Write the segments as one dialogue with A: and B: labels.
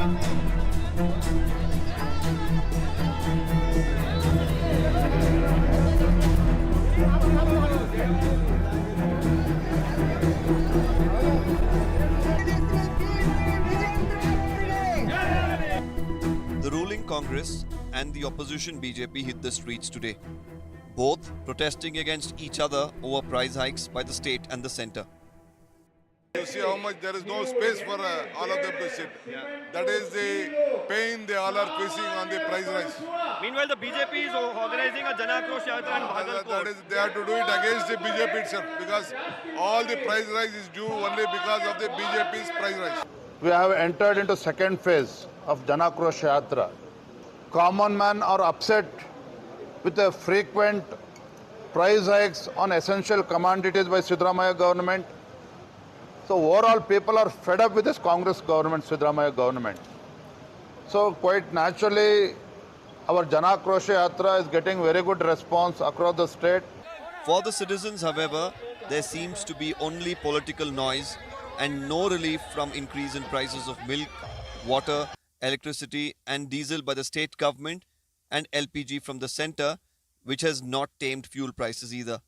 A: The ruling Congress and the opposition BJP hit the streets today, both protesting against each other over price hikes by the state and the centre.
B: You see how much there is no space for all of them to sit. That is the pain they all are facing on the price rise.
C: Meanwhile, the BJP is organizing a Jan Akrosh Yatra in Bhagalpur.
B: They have to do it against the BJP itself because all the price rise is due only because of the BJP's price rise.
D: We have entered into second phase of Jan Akrosh Yatra. Common man are upset with the frequent price hikes on essential commodities by Siddaramaiah government. So overall people are fed up with this Congress government, Siddaramaiah government. So quite naturally our Jan Akrosh Yatra is getting very good response across the state.
A: For the citizens, however, there seems to be only political noise and no relief from increase in prices of milk, water, electricity and diesel by the state government and LPG from the centre, which has not tamed fuel prices either.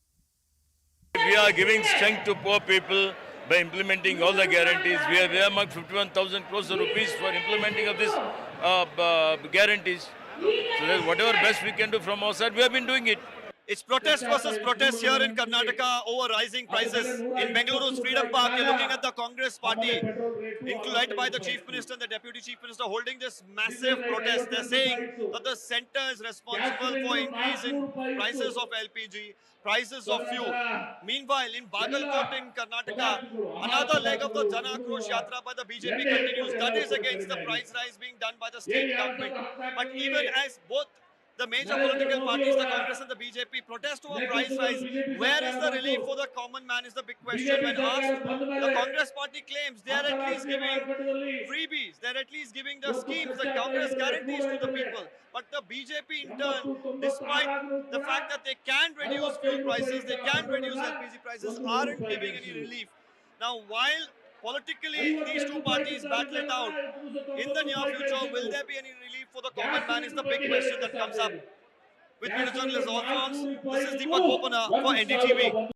E: We are giving strength to poor people by implementing all the guarantees. We have earmarked 51,000 crores of rupees for implementing of this guarantees. So that whatever best we can do from our side, we have been doing it.
C: It's protest versus protest here in Karnataka over rising prices. In Bengaluru's Freedom Park, you're looking at the Congress party, led by the Chief Minister and the Deputy Chief Minister, holding this massive protest. They're saying that the centre is responsible for increase in prices of LPG, prices of fuel. Meanwhile, in Bhagalpur in Karnataka, another leg of the Jan Akrosh Yatra by the BJP continues. That is against the price rise being done by the state government. But even as both the major political parties, the Congress and the BJP, protest over price rise, where is the relief for the common man is the big question. When asked, the Congress party claims they are at least giving freebies, they are at least giving the schemes, the Congress guarantees to the people. But the BJP in turn, despite the fact that they can reduce fuel prices, they can reduce LPG prices, aren't giving any relief. Now, while politically these two parties battle it out, in the near future, will there be any relief for the common man is the big question that comes up. With me, the journalist Alphonse, this is Deepak Bopana for NDTV.